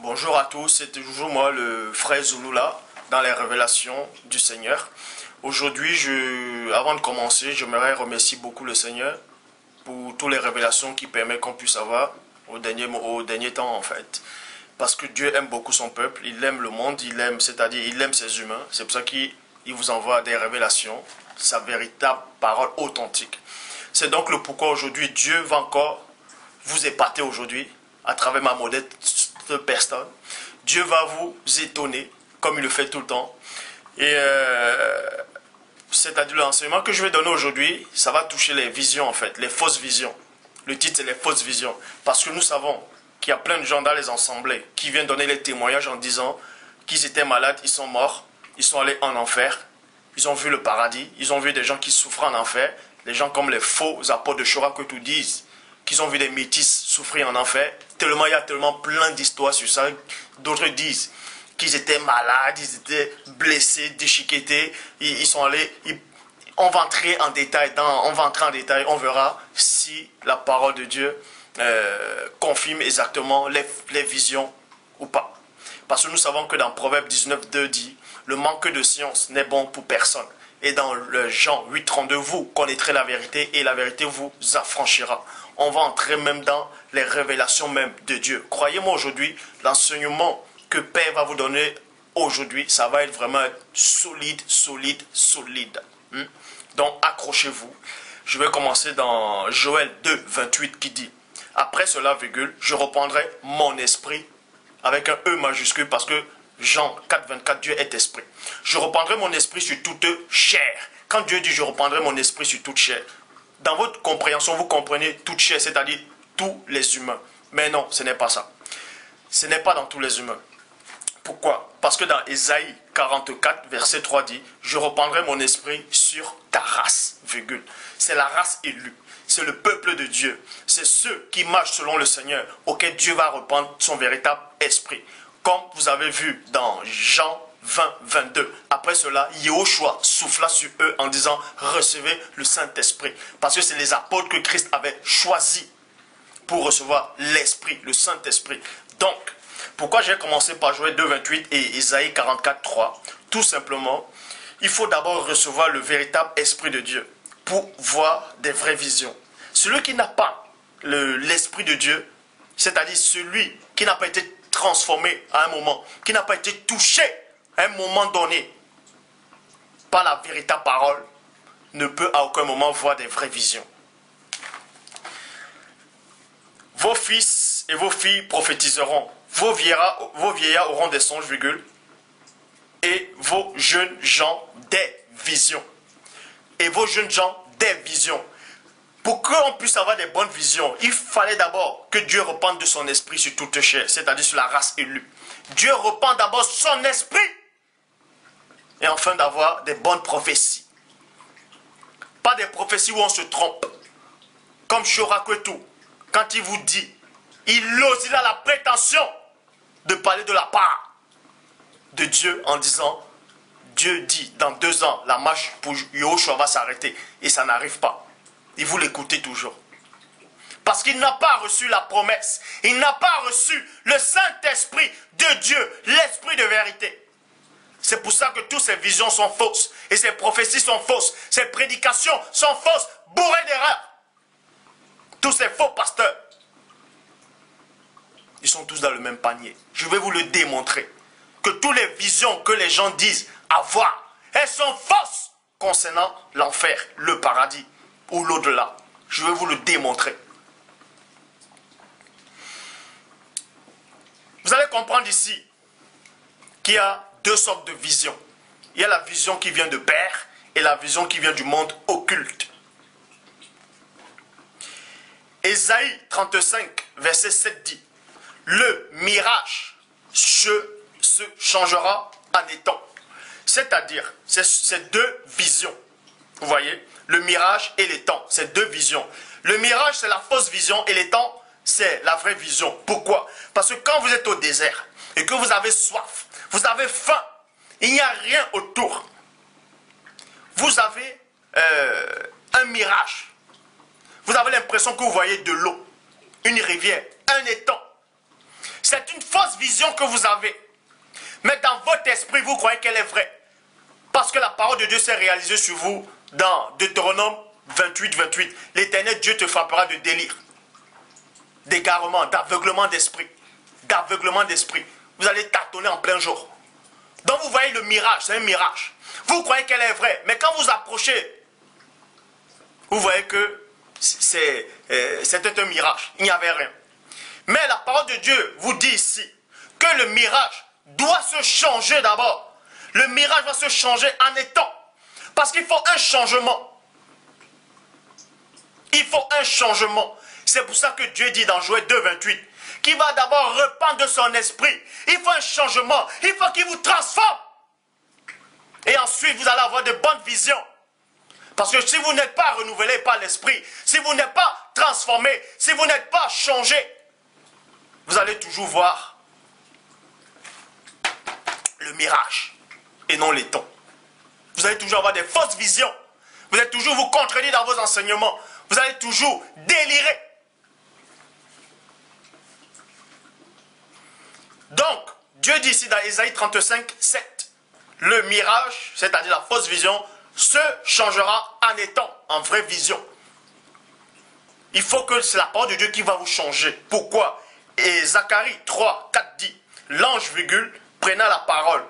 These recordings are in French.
Bonjour à tous, c'est toujours moi le frère Zulula dans les révélations du Seigneur. Aujourd'hui, avant de commencer, j'aimerais remercier beaucoup le Seigneur pour toutes les révélations qu'il permet qu'on puisse avoir au dernier temps en fait. Parce que Dieu aime beaucoup son peuple, il aime le monde, c'est-à-dire il aime ses humains. C'est pour ça qu'il vous envoie des révélations, sa véritable parole authentique. C'est donc le pourquoi aujourd'hui Dieu va encore vous épater aujourd'hui à travers ma modeste personne. Dieu va vous étonner comme il le fait tout le temps. Et c'est-à-dire l'enseignement que je vais donner aujourd'hui, ça va toucher les visions en fait, les fausses visions. Le titre c'est les fausses visions. Parce que nous savons qu'il y a plein de gens dans les assemblées qui viennent donner les témoignages en disant qu'ils étaient malades, ils sont morts, ils sont allés en enfer, ils ont vu le paradis, ils ont vu des gens qui souffrent en enfer, des gens comme les faux apôtres de Shora que tout disent, qu'ils ont vu des métis souffrir en enfer. Tellement il y a tellement plein d'histoires sur ça. D'autres disent qu'ils étaient malades, ils étaient blessés, déchiquetés. Ils sont allés. On va entrer en détail. On verra si la parole de Dieu confirme exactement les visions ou pas. Parce que nous savons que dans Proverbe 19:2 dit, le manque de science n'est bon pour personne. Et dans le Jean 8:32, vous connaîtrez la vérité et la vérité vous affranchira. On va entrer même dans les révélations même de Dieu. Croyez-moi aujourd'hui, l'enseignement que Père va vous donner aujourd'hui, ça va être vraiment solide, solide, solide. Donc accrochez-vous. Je vais commencer dans Joël 2:28 qui dit, après cela, virgule, je reprendrai mon esprit avec un E majuscule parce que Jean 4:24, Dieu est esprit. Je reprendrai mon esprit sur toute chair. Quand Dieu dit je reprendrai mon esprit sur toute chair, dans votre compréhension, vous comprenez toute chair, c'est-à-dire tous les humains. Mais non, ce n'est pas ça. Ce n'est pas dans tous les humains. Pourquoi? Parce que dans Ésaïe 44, verset 3 dit, je reprendrai mon esprit sur ta race, virgule. C'est la race élue. C'est le peuple de Dieu. C'est ceux qui marchent selon le Seigneur, auquel Dieu va reprendre son véritable esprit. Comme vous avez vu dans Jean 20:22. Après cela, Yehoshua souffla sur eux en disant, recevez le Saint-Esprit. Parce que c'est les apôtres que Christ avait choisis pour recevoir l'Esprit, le Saint-Esprit. Donc, pourquoi j'ai commencé par Joël 2:28 et Ésaïe 44:3? Tout simplement, il faut d'abord recevoir le véritable Esprit de Dieu pour voir des vraies visions. Celui qui n'a pas l'Esprit de Dieu, c'est-à-dire celui qui n'a pas été transformé à un moment, qui n'a pas été touché à un moment donné par la véritable parole, ne peut à aucun moment voir des vraies visions. Vos fils et vos filles prophétiseront, vos vieillards auront des songes, virgule, et vos jeunes gens des visions. Et vos jeunes gens des visions. Pour qu'on puisse avoir des bonnes visions, il fallait d'abord que Dieu repente de son esprit sur toute chair, c'est-à-dire sur la race élue. Dieu repent d'abord son esprit, et enfin d'avoir des bonnes prophéties. Pas des prophéties où on se trompe. Comme Shorakwetu, quand il vous dit, il a la prétention de parler de la part de Dieu en disant, Dieu dit, dans 2 ans, la marche pour Yehoshua va s'arrêter. Et ça n'arrive pas. Et vous l'écoutez toujours. Parce qu'il n'a pas reçu la promesse. Il n'a pas reçu le Saint-Esprit de Dieu, l'Esprit de vérité. C'est pour ça que toutes ces visions sont fausses. Et ces prophéties sont fausses. Ces prédications sont fausses, bourrées d'erreurs. Tous ces faux pasteurs, ils sont tous dans le même panier. Je vais vous le démontrer. Que toutes les visions que les gens disent avoir, elles sont fausses concernant l'enfer, le paradis ou l'au-delà. Je vais vous le démontrer. Vous allez comprendre ici qu'il y a 2 sortes de visions. Il y a la vision qui vient de Père et la vision qui vient du monde occulte. Ésaïe 35, verset 7 dit, le mirage se changera en étang. C'est-à-dire, c'est 2 visions. Vous voyez, le mirage et l'étang, c'est 2 visions. Le mirage, c'est la fausse vision et l'étang, c'est la vraie vision. Pourquoi? Parce que quand vous êtes au désert et que vous avez soif, vous avez faim, il n'y a rien autour. Vous avez un mirage. Vous avez l'impression que vous voyez de l'eau, une rivière, un étang. C'est une fausse vision que vous avez. Mais dans votre esprit, vous croyez qu'elle est vraie. Parce que la parole de Dieu s'est réalisée sur vous dans Deutéronome 28, 28. L'Éternel Dieu te frappera de délire, d'égarement, d'aveuglement d'esprit. D'aveuglement d'esprit. Vous allez tâtonner en plein jour. Donc vous voyez le mirage, c'est un mirage. Vous croyez qu'elle est vraie, mais quand vous approchez, vous voyez que c'était un mirage. Il n'y avait rien. Mais la parole de Dieu vous dit ici que le mirage doit se changer d'abord. Le mirage va se changer en étant. Parce qu'il faut un changement. Il faut un changement. C'est pour ça que Dieu dit dans Joël 2, 28, qu'il va d'abord répandre de son esprit. Il faut un changement. Il faut qu'il vous transforme. Et ensuite, vous allez avoir de bonnes visions. Parce que si vous n'êtes pas renouvelé par l'esprit, si vous n'êtes pas transformé, si vous n'êtes pas changé, vous allez toujours voir le mirage et non l'étang. Vous allez toujours avoir des fausses visions. Vous allez toujours vous contredire dans vos enseignements. Vous allez toujours délirer. Donc, Dieu dit ici dans Ésaïe 35, 7, le mirage, c'est-à-dire la fausse vision, se changera en étant en vraie vision. Il faut que c'est la parole de Dieu qui va vous changer. Pourquoi? Et Zacharie 3, 4 dit, l'ange, prenant la parole,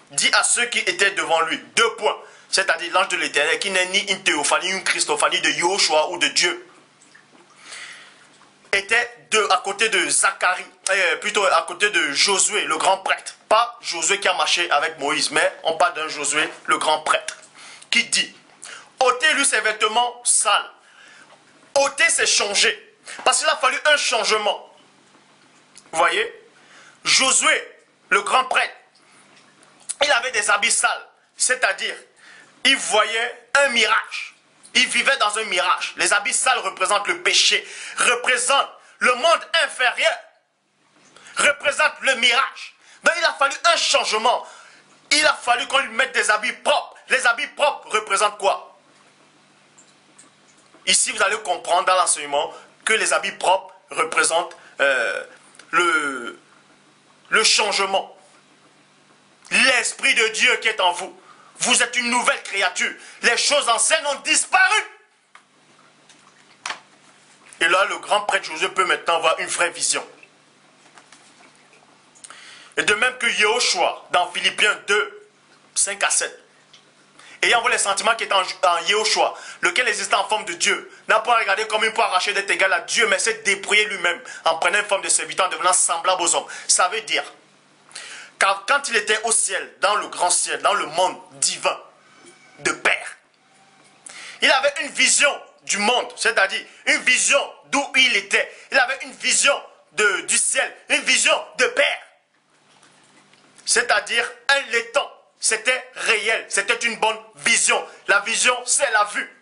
dit à ceux qui étaient devant lui, 2 points, c'est-à-dire l'ange de l'Éternel, qui n'est ni une théophanie, une christophanie de Yahushua ou de Dieu, était à côté de Zacharie, plutôt à côté de Josué, le grand prêtre. Pas Josué qui a marché avec Moïse, mais on parle d'un Josué, le grand prêtre, qui dit, ôtez-lui ses vêtements sales. Ôter, c'est changer. Parce qu'il a fallu un changement. Vous voyez? Josué, le grand prêtre, il avait des habits sales. C'est-à-dire, il voyait un mirage. Il vivait dans un mirage. Les habits sales représentent le péché, représentent le monde inférieur, représentent le mirage. Donc il a fallu un changement. Il a fallu qu'on lui mette des habits propres. Les habits propres représentent quoi? Ici, vous allez comprendre dans l'enseignement que les habits propres représentent le changement. L'Esprit de Dieu qui est en vous. Vous êtes une nouvelle créature. Les choses anciennes ont disparu. Et là, le grand prêtre Josué peut maintenant avoir une vraie vision. Et de même que Yahushua, dans Philippiens 2, 5 à 7, ayant vu les sentiments qui étaient en Yahushua, lequel existait en forme de Dieu, n'a pas regardé comme il peut arracher d'être égal à Dieu, mais s'est dépouillé lui-même en prenant une forme de serviteur, en devenant semblable aux hommes. Ça veut dire, car quand il était au ciel, dans le grand ciel, dans le monde divin de Père, il avait une vision du monde, c'est-à-dire une vision d'où il était. Il avait une vision du ciel, une vision de Père. C'est-à-dire un l'étang. C'était réel, c'était une bonne vision. La vision, c'est la vue.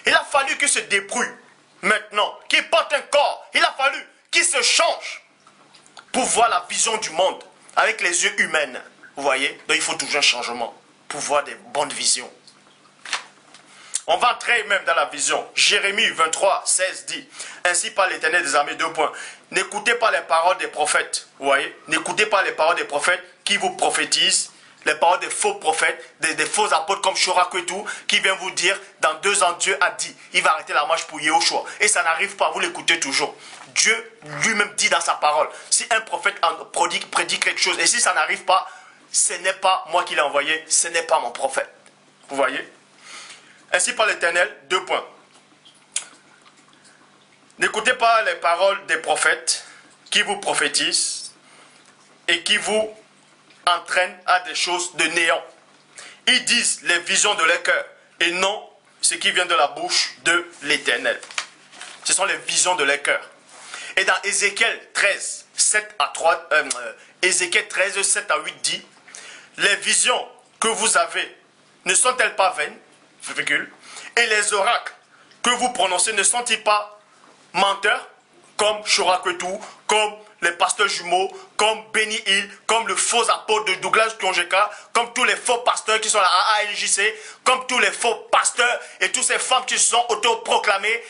Il a fallu qu'il se débrouille maintenant, qu'il porte un corps. Il a fallu qu'il se change pour voir la vision du monde avec les yeux humains. Vous voyez? Donc il faut toujours un changement pour voir des bonnes visions. On va entrer même dans la vision. Jérémie 23, 16 dit, ainsi par l'Éternel des armées, 2 points. N'écoutez pas les paroles des prophètes. Vous voyez? N'écoutez pas les paroles des prophètes qui vous prophétisent. Les paroles des faux prophètes, des faux apôtres comme Shorakwetu, qui vient vous dire, dans 2 ans, Dieu a dit, il va arrêter la marche pour Yahushua. Et ça n'arrive pas, vous l'écoutez toujours. Dieu lui-même dit dans sa parole, si un prophète prédit quelque chose, et si ça n'arrive pas, ce n'est pas moi qui l'ai envoyé, ce n'est pas mon prophète. Vous voyez? Ainsi par l'Éternel, 2 points. N'écoutez pas les paroles des prophètes qui vous prophétisent et qui vous entraînent à des choses de néant. Ils disent les visions de leur cœur et non ce qui vient de la bouche de l'Éternel. Ce sont les visions de leur cœur. Et dans Ézéchiel 13, 7 à 3, Ézéchiel 13, 7 à 8 dit, les visions que vous avez ne sont-elles pas vaines? Et les oracles que vous prononcez ne sont-ils pas menteurs? Comme Shorakwetu, comme les pasteurs jumeaux, comme Benny Hill, comme le faux apôtre de Douglas Kongeka, comme tous les faux pasteurs qui sont à ALJC, comme tous les faux pasteurs et toutes ces femmes qui se sont autoproclamées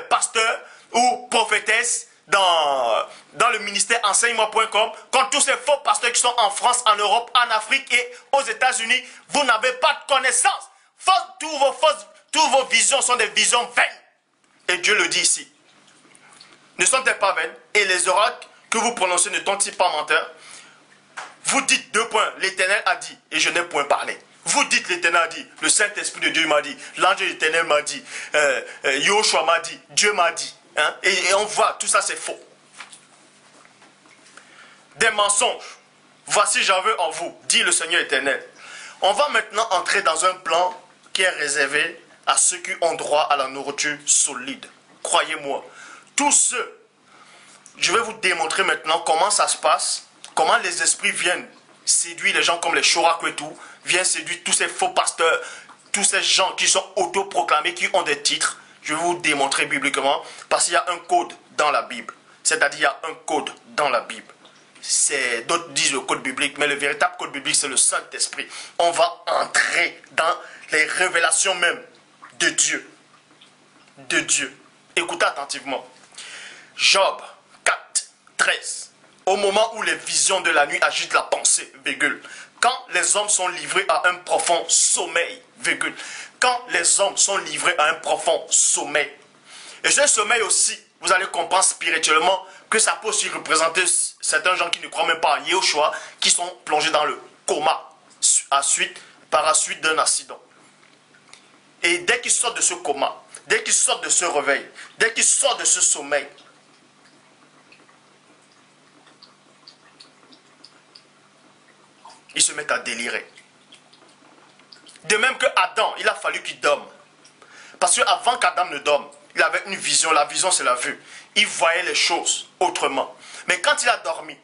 pasteurs ou prophétesses dans le ministère enseigne-moi.com, contre tous ces faux pasteurs qui sont en France, en Europe, en Afrique et aux États-Unis. Vous n'avez pas de connaissance. Toutes vos visions sont des visions vaines. Et Dieu le dit ici. Ne sont-elles pas vaines? Et les oracles que vous prononcez ne sont-ils pas menteurs? Vous dites deux points, l'Éternel a dit, et je n'ai point parlé. Vous dites, l'Éternel a dit, le Saint-Esprit de Dieu m'a dit, l'ange de l'Éternel m'a dit, Yoshua m'a dit, Dieu m'a dit. Hein? Et on voit, tout ça c'est faux. Des mensonges. Voici j'en veux en vous, dit le Seigneur éternel. On va maintenant entrer dans un plan qui est réservé à ceux qui ont droit à la nourriture solide. Croyez-moi. Tous ceux, je vais vous démontrer maintenant comment ça se passe, comment les esprits viennent séduire les gens comme les Chorakwetu, viennent séduire tous ces faux pasteurs, tous ces gens qui sont autoproclamés, qui ont des titres. Je vais vous démontrer bibliquement, parce qu'il y a un code dans la Bible. C'est-à-dire, il y a un code dans la Bible. D'autres disent le code biblique, mais le véritable code biblique, c'est le Saint-Esprit. On va entrer dans les révélations même de Dieu. De Dieu. Écoutez attentivement. Job 4, 13. Au moment où les visions de la nuit agitent la pensée, virgule. Quand les hommes sont livrés à un profond sommeil, virgule. Quand les hommes sont livrés à un profond sommeil. Et ce sommeil aussi, vous allez comprendre spirituellement que ça peut aussi représenter certains gens qui ne croient même pas à Yahushua, qui sont plongés dans le coma par la suite d'un accident. Et dès qu'ils sortent de ce coma, dès qu'ils sortent de ce réveil, dès qu'ils sortent de ce sommeil, ils se mettent à délirer. De même que Adam, il a fallu qu'il dorme. Parce qu'avant qu'Adam ne dorme, il avait une vision. La vision, c'est la vue. Il voyait les choses autrement. Mais quand il a dormi,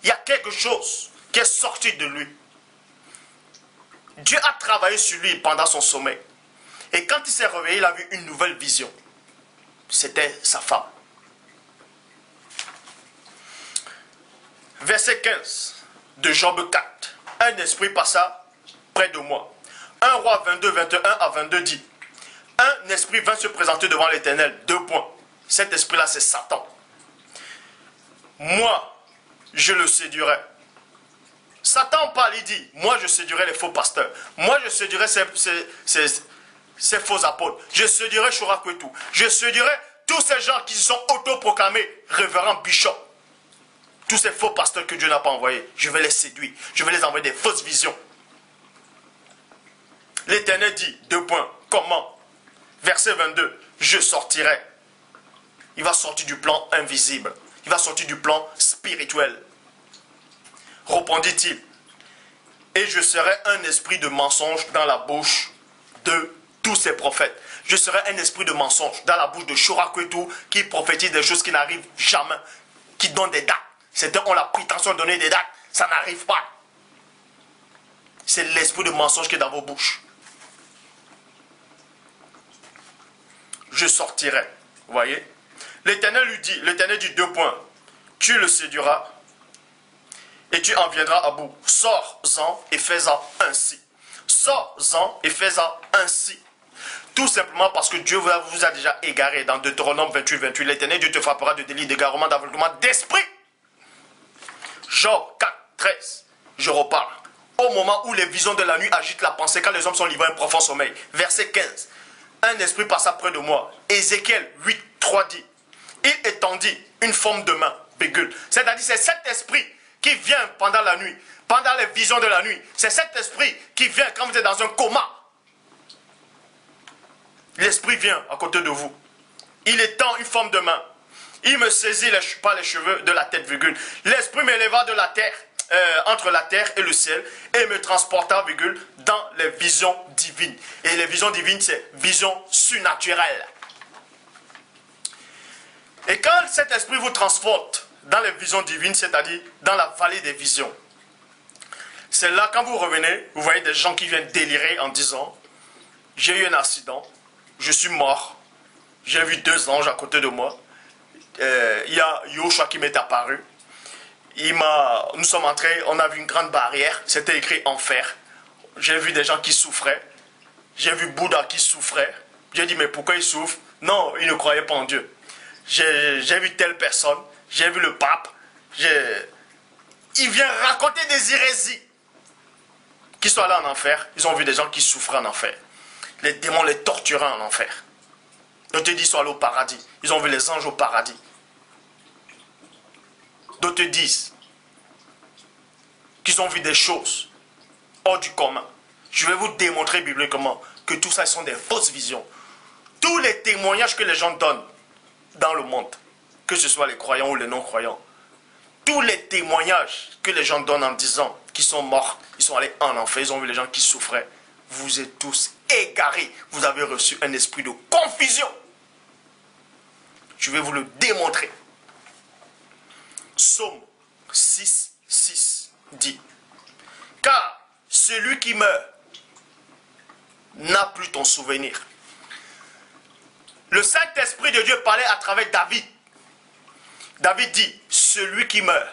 il y a quelque chose qui est sorti de lui. Dieu a travaillé sur lui pendant son sommeil. Et quand il s'est réveillé, il a vu une nouvelle vision. C'était sa femme. Verset 15 de Job 4. Un esprit passa près de moi. 1 Roi 22, 21 à 22 dit. Un esprit vint se présenter devant l'Éternel. 2 points. Cet esprit-là, c'est Satan. Moi, je le séduirai. Satan parle, il dit, moi je séduirai les faux pasteurs. Moi je séduirai ces faux apôtres. Je séduirai Chorakwetu. Je séduirai tous ces gens qui se sont autoproclamés révérends bishops. Tous ces faux pasteurs que Dieu n'a pas envoyés. Je vais les séduire. Je vais les envoyer des fausses visions. L'Éternel dit, 2 points. Comment? Verset 22. Je sortirai. Il va sortir du plan invisible. Il va sortir du plan spirituel. Répondit-il. Et je serai un esprit de mensonge dans la bouche de tous ces prophètes. Je serai un esprit de mensonge dans la bouche de Chorakwetu qui prophétise des choses qui n'arrivent jamais. Qui donne des dates. Certains ont la prétention de donner des dates. Ça n'arrive pas. C'est l'esprit de mensonge qui est dans vos bouches. Je sortirai. Vous voyez? L'Éternel lui dit, l'Éternel dit 2 points. Tu le séduiras et tu en viendras à bout. Sors-en et fais-en ainsi. Sors-en et fais-en ainsi. Tout simplement parce que Dieu vous a déjà égaré. Dans Deutéronome 28, 28, l'Éternel Dieu te frappera de délit, d'égarement, d'aveuglement d'esprit. Job 4, 13. Je reparle. Au moment où les visions de la nuit agitent la pensée, quand les hommes sont livrés à un profond sommeil. Verset 15. Un esprit passa près de moi. Ézéchiel 8, 3 dit. Il étendit une forme de main. C'est-à-dire c'est cet esprit qui vient pendant la nuit. Pendant les visions de la nuit. C'est cet esprit qui vient quand vous êtes dans un coma. L'esprit vient à côté de vous. Il étend une forme de main. Il me saisit par les cheveux de la tête, virgule. L'esprit m'éleva de la terre, entre la terre et le ciel, et me transporta, virgule, dans les visions divines. Et les visions divines, c'est visions surnaturelles. Et quand cet esprit vous transporte dans les visions divines, c'est-à-dire dans la vallée des visions, c'est là, quand vous revenez, vous voyez des gens qui viennent délirer en disant, j'ai eu un accident, je suis mort, j'ai vu 2 anges à côté de moi, il y a Yoshua qui m'est apparu, nous sommes entrés, on a vu une grande barrière, c'était écrit enfer, j'ai vu des gens qui souffraient, j'ai vu Bouddha qui souffrait, j'ai dit mais pourquoi il souffre? Non, il ne croyait pas en Dieu. j'ai vu telle personne, j'ai vu le pape, il vient raconter des hérésies. Qui sont allés en enfer, ils ont vu des gens qui souffraient en enfer. Les démons les torturaient en enfer. D'autres disent qu'ils sont allés au paradis, ils ont vu les anges au paradis. D'autres disent qu'ils ont vu des choses hors du commun. Je vais vous démontrer bibliquement que tout ça sont des fausses visions. Tous les témoignages que les gens donnent dans le monde, que ce soit les croyants ou les non-croyants, tous les témoignages que les gens donnent en disant qu'ils sont morts, ils sont allés en enfer, ils ont vu les gens qui souffraient, vous êtes tous égarés. Vous avez reçu un esprit de confusion. Je vais vous le démontrer. Psaume 6, 6 dit: car celui qui meurt n'a plus ton souvenir. Le Saint-Esprit de Dieu parlait à travers David. David dit: celui qui meurt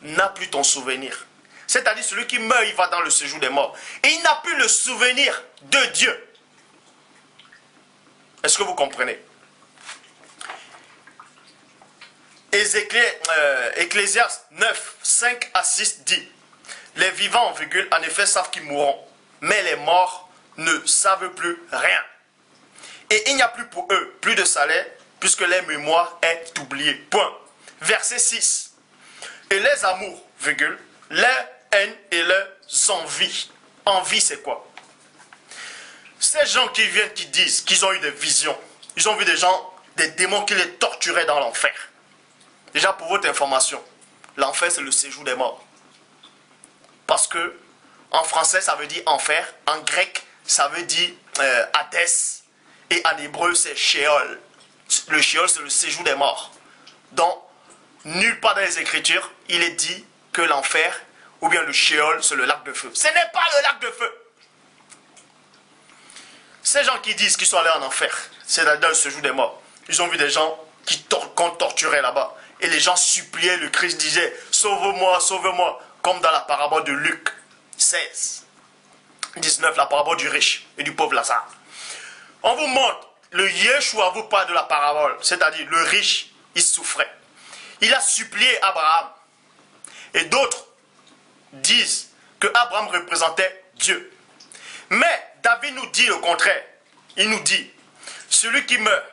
n'a plus ton souvenir. C'est-à-dire celui qui meurt, il va dans le séjour des morts. Et il n'a plus le souvenir de Dieu. Est-ce que vous comprenez? Ecclésiaste 9, 5 à 6 dit: les vivants, virgule, en effet, savent qu'ils mourront, mais les morts ne savent plus rien. Et il n'y a plus pour eux plus de salaire, puisque leur mémoire est oubliée. Point. Verset 6. Et les amours, virgule, leur haine et leurs envies. Envie, c'est quoi? Ces gens qui viennent, qui disent qu'ils ont eu des visions, ils ont vu des gens, des démons qui les torturaient dans l'enfer. Déjà, pour votre information, l'enfer, c'est le séjour des morts. Parce que, en français, ça veut dire enfer. En grec, ça veut dire Hadès. Et en hébreu, c'est Sheol. Le Sheol, c'est le séjour des morts. Donc, nulle part dans les Écritures, il est dit que l'enfer, ou bien le Sheol, c'est le lac de feu. Ce n'est pas le lac de feu. Ces gens qui disent qu'ils sont allés en enfer, c'est dans le séjour des morts. Ils ont vu des gens qu'on torturait là-bas. Et les gens suppliaient le Christ, disaient: sauve-moi, sauve-moi. Comme dans la parabole de Luc 16, 19, la parabole du riche et du pauvre Lazare. On vous montre, le Yeshua vous parle de la parabole, c'est-à-dire le riche, il souffrait. Il a supplié Abraham. Et d'autres disent que Abraham représentait Dieu. Mais David nous dit le contraire. Il nous dit: celui qui meurt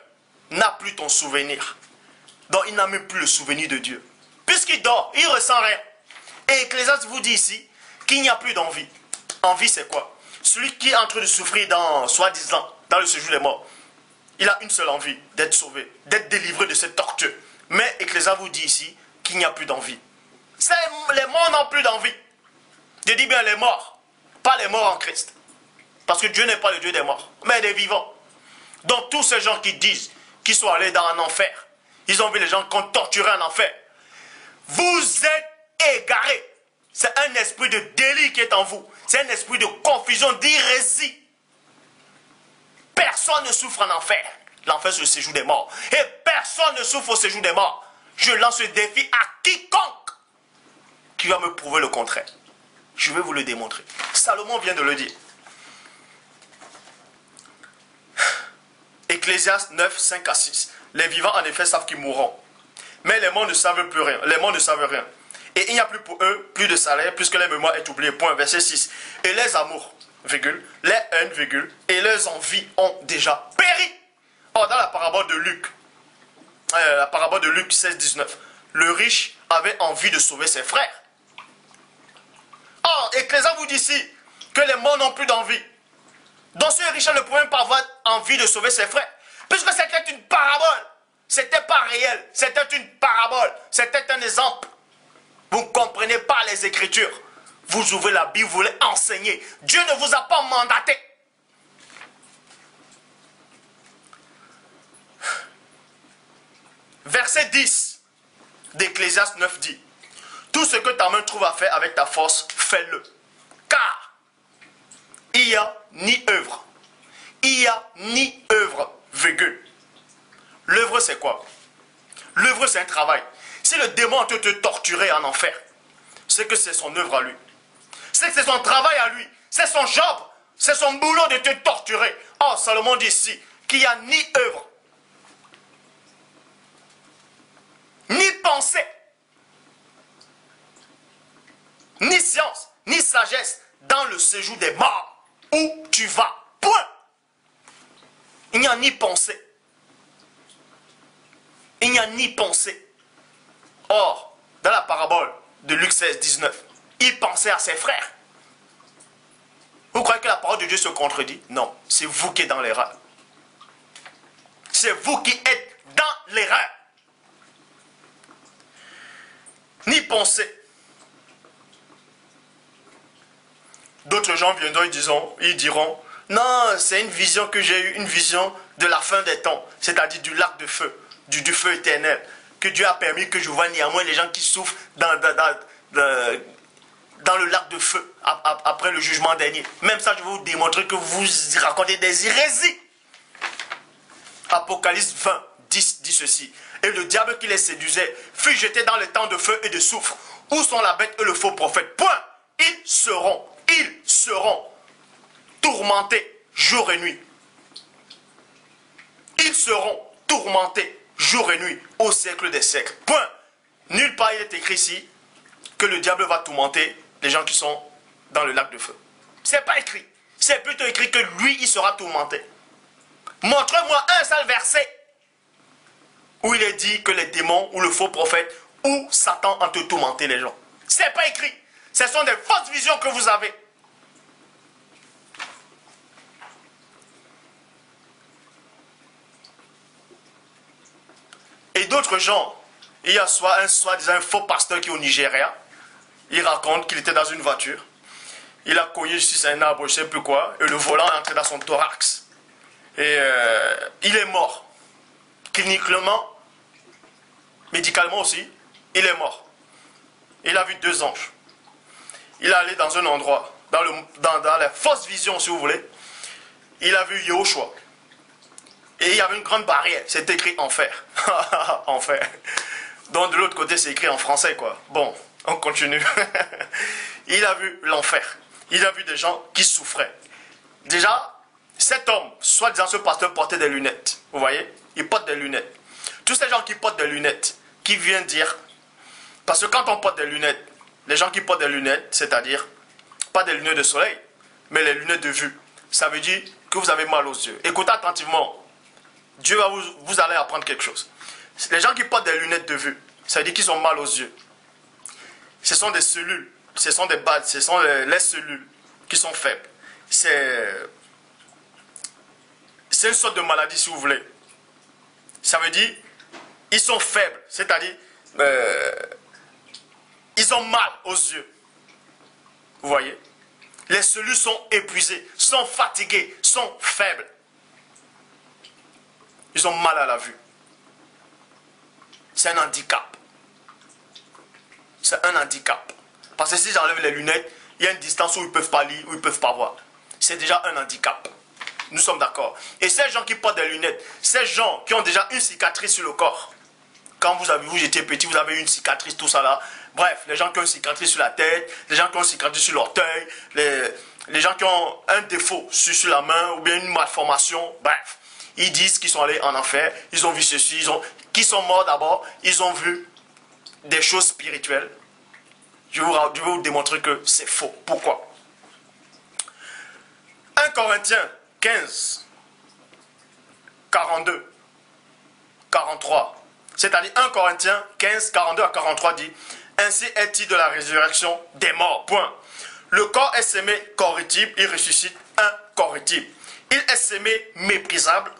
n'a plus ton souvenir. Donc il n'a même plus le souvenir de Dieu. Puisqu'il dort, il ne ressent rien. Et Ecclésiaste vous dit ici qu'il n'y a plus d'envie. Envie, c'est quoi? Celui qui est en train de souffrir soi-disant, dans le séjour des morts, il a une seule envie: d'être sauvé, d'être délivré de cette torture. Mais Ecclésiaste vous dit ici qu'il n'y a plus d'envie. Les morts n'ont plus d'envie. Je dis bien les morts, pas les morts en Christ. Parce que Dieu n'est pas le Dieu des morts, mais des vivants. Donc tous ces gens qui disent qu'ils sont allés dans un enfer, ils ont vu les gens qu'on torturait en enfer. Vous êtes égarés. C'est un esprit de délit qui est en vous. C'est un esprit de confusion, d'hérésie. Personne ne souffre en enfer. L'enfer, c'est le séjour des morts. Et personne ne souffre au séjour des morts. Je lance ce défi à quiconque qui va me prouver le contraire. Je vais vous le démontrer. Salomon vient de le dire. Ecclésiaste 9, 5 à 6. Les vivants, en effet, savent qu'ils mourront. Mais les morts ne savent plus rien. Les morts ne savent rien. Et il n'y a plus pour eux plus de salaire, puisque leur mémoire est oubliée. Point. Verset 6. Et les amours, virgule, les haines, virgule, et leurs envies ont déjà péri. Or, dans la parabole de Luc 16, 19, le riche avait envie de sauver ses frères. Or, Ecclésiaste vous dit ici que les morts n'ont plus d'envie. Donc ce riche ne pouvait pas avoir envie de sauver ses frères. Puisque c'était une parabole. C'était pas réel. C'était une parabole. C'était un exemple. Vous ne comprenez pas les Écritures. Vous ouvrez la Bible, vous voulez enseigner. Dieu ne vous a pas mandaté. Verset 10 d'Ecclésiaste 9 dit: tout ce que ta main trouve à faire avec ta force, fais-le. Car il n'y a ni œuvre. Il n'y a ni œuvre, virgule. L'œuvre, c'est quoi? L'œuvre, c'est un travail. Si le démon te torturer en enfer, c'est que c'est son œuvre à lui. C'est que c'est son travail à lui. C'est son job. C'est son boulot de te torturer. Oh, Salomon dit ici qu'il n'y a ni œuvre. pensée, ni science, ni sagesse dans le séjour des morts où tu vas. Point. Il n'y a ni pensée. Il n'y a ni pensée. Or, dans la parabole de Luc 16, 19, il pensait à ses frères. Vous croyez que la parole de Dieu se contredit? Non, c'est vous qui êtes dans l'erreur. C'est vous qui êtes dans l'erreur. Ni penser. D'autres gens viendront et diront, non, c'est une vision que j'ai eue, une vision de la fin des temps, c'est-à-dire du lac de feu, du feu éternel, que Dieu a permis que je vois néanmoins les gens qui souffrent dans le lac de feu après le jugement dernier. Même ça, je vais vous démontrer que vous racontez des hérésies. Apocalypse 20, 10 dit ceci. Et le diable qui les séduisait fut jeté dans le temps de feu et de soufre. Où sont la bête et le faux prophète? Point. Ils seront tourmentés jour et nuit. Ils seront tourmentés jour et nuit au siècle des siècles. Point. Nulle part il est écrit ici que le diable va tourmenter les gens qui sont dans le lac de feu. C'est pas écrit. C'est plutôt écrit que lui, il sera tourmenté. Montre-moi un seul verset où il est dit que les démons ou le faux prophète ou Satan ont tourmenté les gens. C'est pas écrit. Ce sont des fausses visions que vous avez. Et d'autres gens, il y a soi-disant un faux pasteur qui est au Nigeria. Il raconte qu'il était dans une voiture. Il a cogné sur un arbre, je ne sais plus quoi, et le volant est entré dans son thorax. Et il est mort. Cliniquement, médicalement aussi, il est mort. Il a vu 2 anges. Il est allé dans un endroit, dans la fausse vision, si vous voulez. Il a vu Yahushua. Et il y avait une grande barrière, c'est écrit enfer. Enfer. Donc de l'autre côté, c'est écrit en français, quoi. Bon, on continue. Il a vu l'enfer. Il a vu des gens qui souffraient. Déjà, cet homme, soi-disant ce pasteur, portait des lunettes. Vous voyez? Il porte des lunettes. Tous ces gens qui portent des lunettes, qui viennent dire... Parce que quand on porte des lunettes, les gens qui portent des lunettes, c'est-à-dire, pas des lunettes de soleil, mais les lunettes de vue, ça veut dire que vous avez mal aux yeux. Écoutez attentivement. Dieu va vous allez apprendre quelque chose. Les gens qui portent des lunettes de vue, ça veut dire qu'ils ont mal aux yeux. Ce sont des cellules, ce sont des bases, ce sont les cellules qui sont faibles. C'est une sorte de maladie, si vous voulez. Ça veut dire, ils sont faibles, c'est-à-dire, ils ont mal aux yeux. Vous voyez? Les cellules sont épuisées, sont fatiguées, sont faibles. Ils ont mal à la vue. C'est un handicap. C'est un handicap. Parce que si j'enlève les lunettes, il y a une distance où ils ne peuvent pas lire, où ils ne peuvent pas voir. C'est déjà un handicap. Nous sommes d'accord. Et ces gens qui portent des lunettes, ces gens qui ont déjà une cicatrice sur le corps, quand vous étiez petit, vous avez eu une cicatrice, tout ça là. Bref, les gens qui ont une cicatrice sur la tête, les gens qui ont une cicatrice sur l'orteil, les gens qui ont un défaut sur la main ou bien une malformation, bref. Ils disent qu'ils sont allés en enfer, ils ont vu ceci, qui sont morts d'abord, ils ont vu des choses spirituelles. Je vais vous démontrer que c'est faux. Pourquoi? 1 Corinthiens 15, 42, 43. C'est-à-dire 1 Corinthiens 15, 42 à 43 dit, ainsi est-il de la résurrection des morts. Point. Le corps est sémé corruptible, il ressuscite incorruptible. Il est sémé méprisable,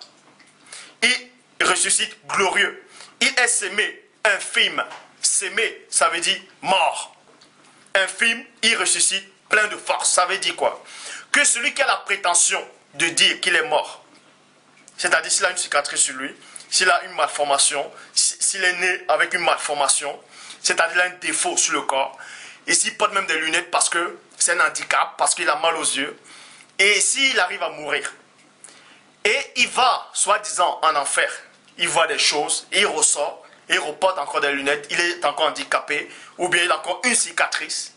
il ressuscite glorieux. Il est sémé infime. Sémé, ça veut dire mort. Infime, il ressuscite plein de force. Ça veut dire quoi? Que celui qui a la prétention de dire qu'il est mort, c'est-à-dire s'il a une cicatrice sur lui, s'il a une malformation, s'il est né avec une malformation, c'est-à-dire un défaut sur le corps, et s'il porte même des lunettes parce que c'est un handicap, parce qu'il a mal aux yeux, et s'il arrive à mourir, et il va, soi-disant, en enfer, il voit des choses, et il ressort, et il reporte encore des lunettes, il est encore handicapé, ou bien il a encore une cicatrice,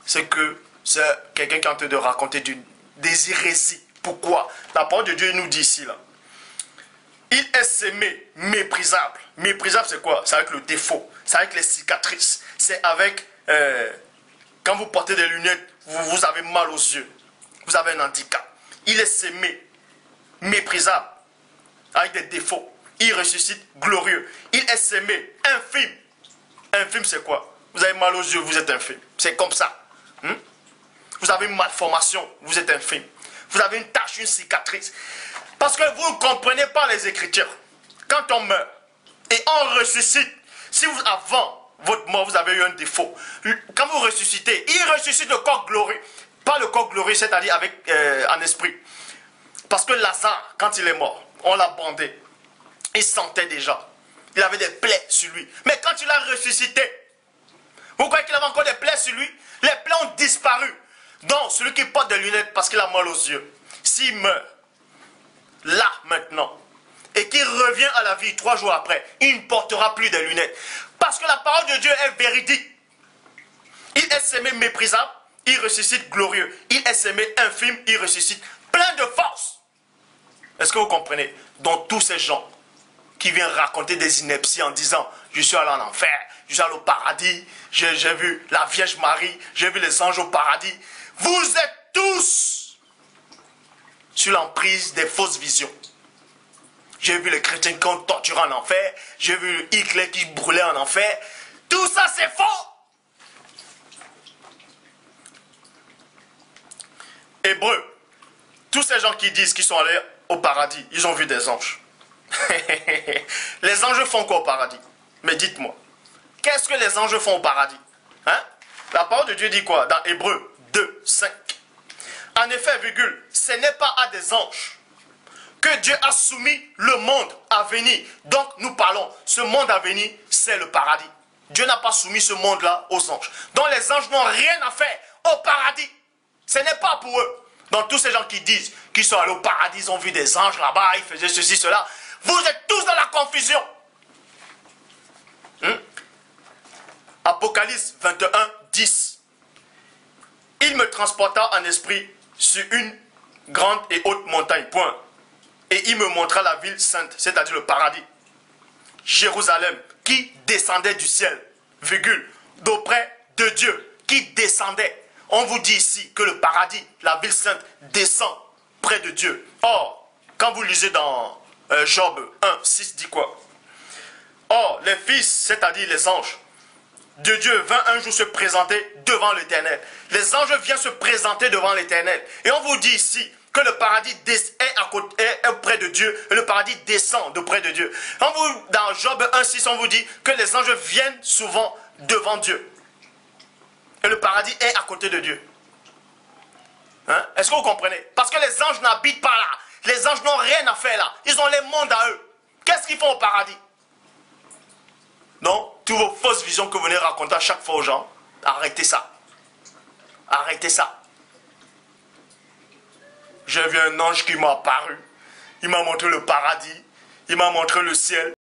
c'est que c'est quelqu'un qui est en train de raconter des hérésies. Pourquoi? La parole de Dieu nous dit ici, là. Il est sémé, méprisable. Méprisable, c'est quoi? C'est avec le défaut. C'est avec les cicatrices. C'est avec... quand vous portez des lunettes, vous avez mal aux yeux. Vous avez un handicap. Il est sémé, méprisable, avec des défauts. Il ressuscite glorieux. Il est sémé, infime. Infime, c'est quoi? Vous avez mal aux yeux, vous êtes infime. C'est comme ça. Vous avez une malformation, vous êtes infime. Vous avez une tache, une cicatrice. Parce que vous ne comprenez pas les Écritures. Quand on meurt et on ressuscite, si vous, avant votre mort, vous avez eu un défaut, quand vous ressuscitez, il ressuscite le corps glorieux. Pas le corps glorieux, c'est-à-dire avec en esprit. Parce que Lazare, quand il est mort, on l'a bandé. Il sentait déjà. Il avait des plaies sur lui. Mais quand il a ressuscité, vous croyez qu'il avait encore des plaies sur lui? Les plaies ont disparu. Donc, celui qui porte des lunettes parce qu'il a mal aux yeux, s'il meurt, là, maintenant, et qu'il revient à la vie 3 jours après, il ne portera plus de lunettes. Parce que la parole de Dieu est véridique. Il est sémé méprisable, il ressuscite glorieux. Il est sémé infime, il ressuscite plein de force. Est-ce que vous comprenez? Donc tous ces gens qui viennent raconter des inepties en disant « Je suis allé en enfer, je suis allé au paradis, j'ai vu la Vierge Marie, j'ai vu les anges au paradis. » Vous êtes tous sur l'emprise des fausses visions. J'ai vu les chrétiens qui ont torturé en enfer. J'ai vu Hitler qui brûlait en enfer. Tout ça, c'est faux. Hébreux, tous ces gens qui disent qu'ils sont allés au paradis, ils ont vu des anges. Les anges font quoi au paradis? Mais dites-moi, qu'est-ce que les anges font au paradis? La parole de Dieu dit quoi? Dans Hébreux 2, 5. En effet, virgule, ce n'est pas à des anges que Dieu a soumis le monde à venir. Donc nous parlons, ce monde à venir, c'est le paradis. Dieu n'a pas soumis ce monde-là aux anges. Donc les anges n'ont rien à faire au paradis. Ce n'est pas pour eux. Donc tous ces gens qui disent qu'ils sont allés au paradis, ils ont vu des anges là-bas, ils faisaient ceci, cela. Vous êtes tous dans la confusion. Apocalypse 21, 10. Il me transporta en esprit sur une grande et haute montagne, point. Et il me montra la ville sainte, c'est-à-dire le paradis. Jérusalem, qui descendait du ciel, virgule, d'auprès de Dieu, qui descendait. On vous dit ici que le paradis, la ville sainte, descend près de Dieu. Or, quand vous lisez dans Job 1, 6, dit quoi? Or, les fils, c'est-à-dire les anges, de Dieu vint un jour se présenter devant l'Éternel. Les anges viennent se présenter devant l'Éternel. Et on vous dit ici que le paradis est auprès de Dieu et le paradis descend de près de Dieu. Dans Job 1, 6, on vous dit que les anges viennent souvent devant Dieu. Et le paradis est à côté de Dieu. Est-ce que vous comprenez? Parce que les anges n'habitent pas là. Les anges n'ont rien à faire là. Ils ont les mondes à eux. Qu'est-ce qu'ils font au paradis? Donc, toutes vos fausses visions que vous venez raconter à chaque fois aux gens, arrêtez ça. Arrêtez ça. J'ai vu un ange qui m'a apparu. Il m'a montré le paradis. Il m'a montré le ciel.